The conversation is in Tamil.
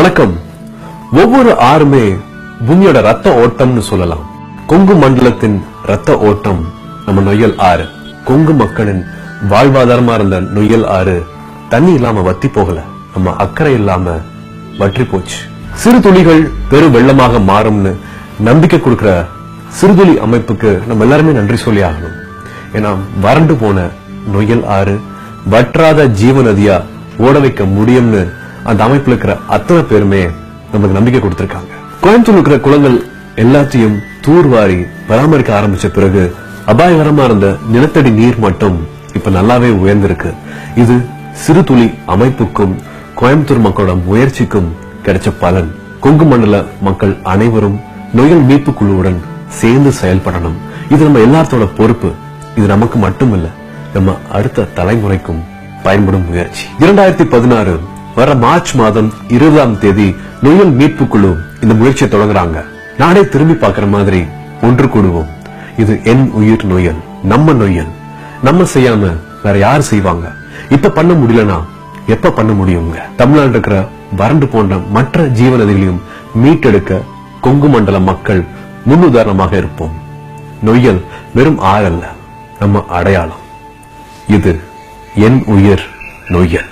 வணக்கம். ஒவ்வொரு ஆறுமே பூமியோட ரத்த ஓட்டம்னு சொல்லலாம். கொங்கு மண்டலத்தின் ரத்த ஓட்டம் நம்ம நொய்யல் ஆறு. கொங்கு மக்களின் வாழ்வாதாரமா இருந்த நொய்யல் ஆறு தண்ணி இல்லாம வத்தி போகல, நம்ம அக்கறை இல்லாம வற்றி போச்சு. சிறு துளிகள் பெரு வெள்ளமாக மாறும்னு நம்பிக்கை கொடுக்கிற சிறுதுளி அமைப்புக்கு நம்ம எல்லாருமே நன்றி சொல்லி ஆகணும். ஏன்னா வறண்டு போன நொய்யல் ஆறு வற்றாத ஜீவ நதியா ஓட வைக்க முடியும்னு அந்த அமைப்புல இருக்கிற அத்தனை பேருமே நமக்கு நம்பிக்கை கொடுத்திருக்காங்க. கோயம்புத்தூர் இருக்கிற குளங்கள் எல்லாத்தையும் தூர்வாரி பராமரிக்க ஆரம்பிச்ச பிறகு அபாயகரமா இருந்த நிலத்தடி நீர் மட்டம் இப்ப நல்லாவே உயர்ந்திருக்கு. இது சிறு துளி அமைப்புக்கும் கோயம்புத்தூர் மக்களோட முயற்சிக்கும் கிடைச்ச பலன். கொங்கு மண்டல மக்கள் அனைவரும் நொய்யல் மீட்பு குழுவுடன் சேர்ந்து செயல்படணும். இது நம்ம எல்லாத்தோட பொறுப்பு. இது நமக்கு மட்டும் இல்ல, நம்ம அடுத்த தலைமுறைக்கும் பயன்படும் முயற்சி. 2016 வர மார்ச் மாதம் 20ஆம் தேதி நொய்யல் மீட்பு குழு இந்த முயற்சியை தொடங்குறாங்க. நாடே திரும்பி பார்க்கிற மாதிரி ஒன்று கூடுவோம். இது என் உயிர் நொய்யல், நம்ம நொய்யல். நம்ம செய்யாம வேற யாரு செய்வாங்க? இப்ப பண்ண முடியலனா எப்ப பண்ண முடியுங்க? தமிழ்நாடு இருக்கிற வறண்டு போன்ற மற்ற ஜீவநதிகளையும் மீட்டெடுக்க கொங்கு மண்டல மக்கள் முன்னுதாரணமாக இருப்போம். நொய்யல் வெறும் ஆறல்ல, நம்ம அடையாளம். இது என் உயிர் நொய்யல்.